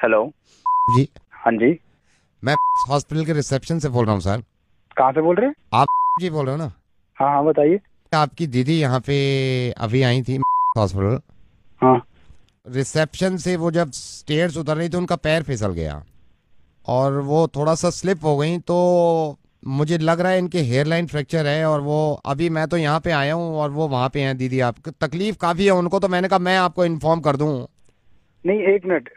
Hello. जी। हाँ जी। मैं hospital के रिसेप्शन से बोल रहा हूँ सर। कहाँ से बोल रहे हैं? आप जी बोल रहे हो ना? हाँ हाँ, बताइए। आपकी दीदी यहाँ पे अभी आई थी हॉस्पिटल। हाँ। रिसेप्शन से वो जब स्टेयर्स उतर रही तो उनका पैर फिसल गया और वो थोड़ा सा स्लिप हो गई, तो मुझे लग रहा है इनके हेयर लाइन फ्रैक्चर है। और वो अभी मैं तो यहाँ पे आया हूँ और वो वहाँ पे हैं दीदी। आप तकलीफ काफ़ी है उनको, तो मैंने कहा मैं आपको इन्फॉर्म कर दूँ। नहीं, एक मिनट।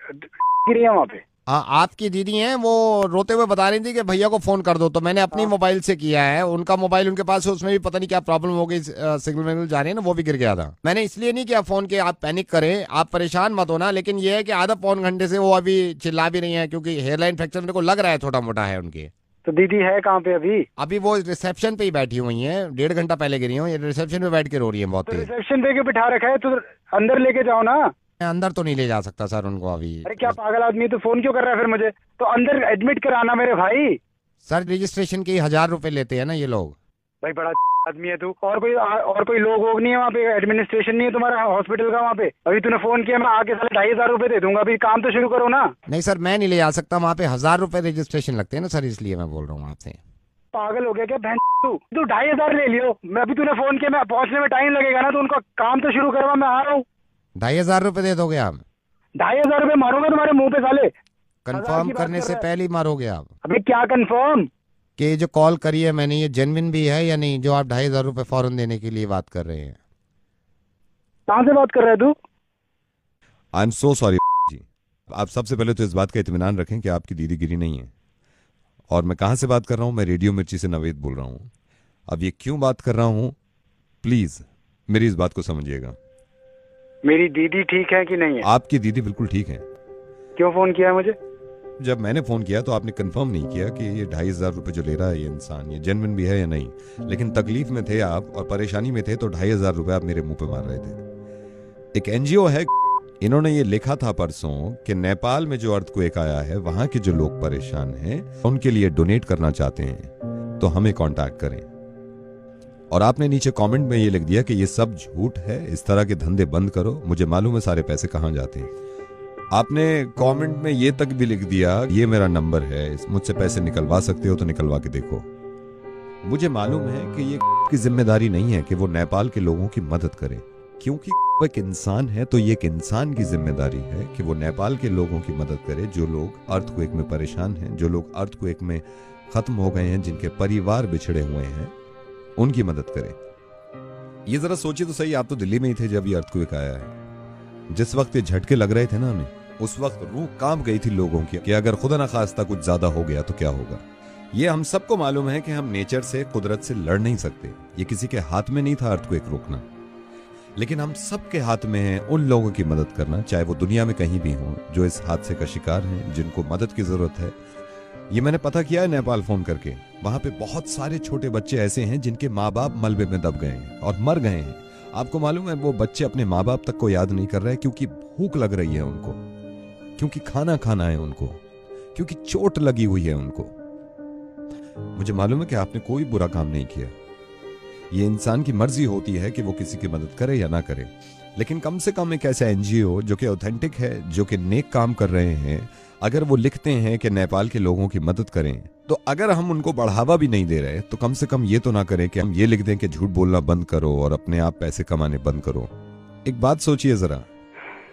गिरी है वहाँ पे? हाँ, आपकी दीदी हैं, वो रोते हुए बता रही थी कि भैया को फोन कर दो, तो मैंने अपनी हाँ। मोबाइल से किया है। उनका मोबाइल उनके पास है, उसमें भी पता नहीं क्या प्रॉब्लम हो गई, सिग्नल विग्नल जा रही है ना, वो भी गिर गया था। मैंने इसलिए नहीं किया फोन के आप पैनिक करें, आप परेशान मत होना। लेकिन ये है कि आधा पौन घंटे से वो अभी चिल्ला भी रही है, क्योंकि हेयरलाइन फ्रैक्चर मेरे को लग रहा है छोटा मोटा है उनके। तो दीदी है कहाँ पे अभी? अभी वो रिसेप्शन पे ही बैठी हुई हैं, 1.5 घंटा पहले गिरी हूँ, ये रिसेप्शन पे बैठ के रो रही है बहुत तो तेज। रिसेप्शन पे क्यों बिठा रखा है? तो अंदर लेके जाओ ना। मैं अंदर तो नहीं ले जा सकता सर उनको अभी। अरे क्या पागल आदमी है, तो फोन क्यों कर रहा है फिर मुझे? तो अंदर एडमिट कराना मेरे भाई। सर रजिस्ट्रेशन के 1,000 रुपए लेते हैं ना ये लोग। भाई बड़ा आदमी है तू। और कोई लोग वोग नहीं है वहाँ पे? एडमिनिस्ट्रेशन नहीं है तुम्हारा हॉस्पिटल का वहाँ पे? अभी तूने फोन किया, मैं आके साले 2,500 रुपए दे दूंगा। अभी काम तो शुरू करो ना। नहीं सर, मैं नहीं ले जा सकता वहाँ पे, 1,000 रुपए रजिस्ट्रेशन लगते हैं ना सर, इसलिए मैं बोल रहा हूँ आपसे। पागल हो गया क्या बहन? तू तू 2,500 ले लियो। मैं अभी तूने फोन किया, मैं पहुंचने में टाइम लगेगा ना, तो उनका काम तो शुरू करवा, मैं आ रहा हूँ। 2,500 रुपए दे दोगे आप? 2,500 रुपए मारूंगा तुम्हारे मुंह पे साले। हजार कंफर्म की बात करने कर से रहा है। पहले ही मारोगे आप? अबे क्या कंफर्म? कि ये जो कॉल करी है मैंने, ये जेन्युइन भी है या नहीं, जो आप 2,500 रुपए फौरन देने के लिए बात कर रहे हैं? कहाँ से बात कर रहा है तू? आई एम सो सॉरी जी। आप सबसे पहले तो इस बात का इत्मीनान रखें कि आपकी दीदी गिरी नहीं है। और मैं कहाँ से बात कर रहा हूँ? मैं रेडियो मिर्ची से नवेद बोल रहा हूँ। अब ये क्यों बात कर रहा हूँ, प्लीज़ मेरी इस बात को समझिएगा। मेरी दीदी ठीक है कि नहीं है? आपकी दीदी बिल्कुल ठीक है। क्यों फोन किया है मुझे? जब मैंने फ़ोन किया तो आपने कंफर्म नहीं किया कि ये 2,500 रुपये जो ले रहा है ये इंसान, ये जेन्युइन भी है या नहीं। लेकिन तकलीफ में थे आप और परेशानी में थे, तो 2,500 रुपये आप मेरे मुंह पे मार रहे थे। एक एनजीओ है, इन्होंने ये लिखा था परसों कि नेपाल में जो अर्थक्वेक आया है वहां के जो लोग परेशान हैं उनके लिए डोनेट करना चाहते हैं, तो हमें कांटेक्ट करें। और आपने नीचे कमेंट में ये लिख दिया कि ये सब झूठ है, इस तरह के धंधे बंद करो, मुझे मालूम है सारे पैसे कहाँ जाते हैं। आपने कमेंट में ये तक भी लिख दिया, ये मेरा नंबर है, मुझसे पैसे निकलवा सकते हो तो निकलवा के देखो। मुझे मालूम है कि ये की जिम्मेदारी नहीं है कि वो नेपाल के लोगों की मदद करे, क्योंकि वो एक इंसान है, तो ये एक इंसान की जिम्मेदारी है कि वो नेपाल के लोगों की मदद करे जो लोग अर्थक्वेक में परेशान हैं, जो लोग अर्थक्वेक में खत्म हो गए हैं, जिनके परिवार बिछड़े हुए हैं, उनकी मदद करे। ये जरा सोचिए तो सही, आप तो दिल्ली में ही थे जब ये अर्थक्वेक आया है। जिस वक्त ये झटके लग रहे थे ना हमें, उस वक्त रूह कांप गई थी लोगों की कि अगर खुदा ना खास्ता कुछ ज्यादा हो गया तो क्या होगा। ये हम सबको मालूम है कि हम नेचर से, कुदरत से लड़ नहीं सकते। ये किसी के हाथ में नहीं था अर्थक्वेक रोकना, लेकिन हम सबके हाथ में है उन लोगों की मदद करना, चाहे वो दुनिया में कहीं भी हों, जो इस हादसे का शिकार हैं, जिनको मदद की जरूरत है। ये मैंने पता किया है नेपाल फोन करके, वहां पे बहुत सारे छोटे बच्चे ऐसे हैं जिनके माँ बाप मलबे में दब गए हैं और मर गए हैं। आपको मालूम है वो बच्चे अपने माँ बाप तक को याद नहीं कर रहे, क्योंकि भूख लग रही है उनको, क्योंकि खाना खाना है उनको, क्योंकि चोट लगी हुई है उनको। मुझे मालूम है कि आपने कोई बुरा काम नहीं किया, ये इंसान की मर्जी होती है कि वो किसी की मदद करे या ना करे। लेकिन कम से कम एक ऐसा एनजीओ जो कि ऑथेंटिक है, जो कि नेक काम कर रहे हैं, अगर वो लिखते हैं कि नेपाल के लोगों की मदद करें, तो अगर हम उनको बढ़ावा भी नहीं दे रहे तो कम से कम ये तो ना करें कि हम ये लिख दें कि झूठ बोलना बंद करो और अपने आप पैसे कमाने बंद करो। एक बात सोचिए जरा,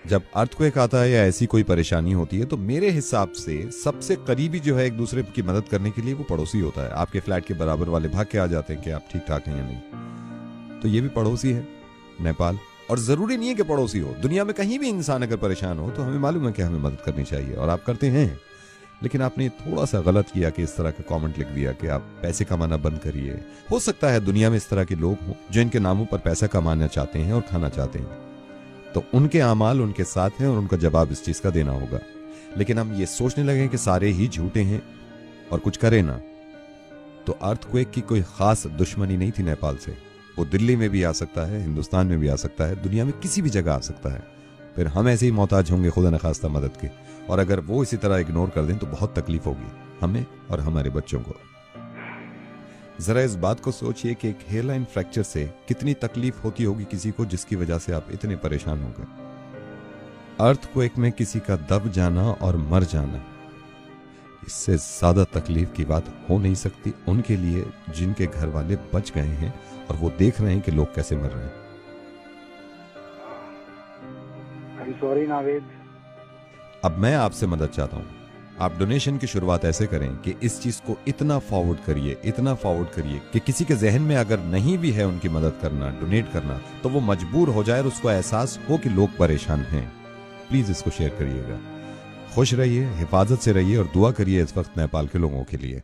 जब अर्थक्वेक आता है या ऐसी कोई परेशानी होती है, तो मेरे हिसाब से सबसे करीबी जो है एक दूसरे की मदद करने के लिए वो पड़ोसी होता है। आपके फ्लैट के बराबर वाले भाग के आ जाते हैं कि आप ठीक ठाक हैं या नहीं। तो ये भी पड़ोसी है नेपाल, और जरूरी नहीं है कि पड़ोसी हो, दुनिया में कहीं भी इंसान अगर परेशान हो तो हमें मालूम है कि हमें मदद करनी चाहिए, और आप करते हैं। लेकिन आपने थोड़ा सा गलत किया कि इस तरह का कमेंट लिख दिया कि आप पैसे कमाना बंद करिए। हो सकता है दुनिया में इस तरह के लोग हों जो इनके नामों पर पैसा कमाना चाहते हैं और खाना चाहते हैं, तो उनके आमाल उनके साथ हैं और उनका जवाब इस चीज का देना होगा। लेकिन हम ये सोचने लगे कि सारे ही झूठे हैं और कुछ करें ना, तो अर्थक्वेक की कोई खास दुश्मनी नहीं थी नेपाल से। वो दिल्ली में भी आ सकता है, हिंदुस्तान में भी आ सकता है, दुनिया में किसी भी जगह आ सकता है। फिर हम ऐसे ही मोहताज होंगे खुदा न खास्ता मदद के, और अगर वो इसी तरह इग्नोर कर दें तो बहुत तकलीफ होगी हमें और हमारे बच्चों को। जरा इस बात को सोचिए कि एक हेयरलाइन फ्रैक्चर से कितनी तकलीफ होती होगी किसी को, जिसकी वजह से आप इतने परेशान हो गए। अर्थक्वेक में किसी का दब जाना और मर जाना, इससे ज्यादा तकलीफ की बात हो नहीं सकती उनके लिए जिनके घर वाले बच गए हैं और वो देख रहे हैं कि लोग कैसे मर रहे हैं। I am sorry Naved. अब मैं आपसे मदद चाहता हूं, आप डोनेशन की शुरुआत ऐसे करें कि इस चीज को इतना फॉरवर्ड करिए कि किसी के जहन में अगर नहीं भी है उनकी मदद करना, डोनेट करना, तो वो मजबूर हो जाए और उसको एहसास हो कि लोग परेशान हैं। प्लीज इसको शेयर करिएगा। खुश रहिए, हिफाजत से रहिए और दुआ करिए इस वक्त नेपाल के लोगों के लिए।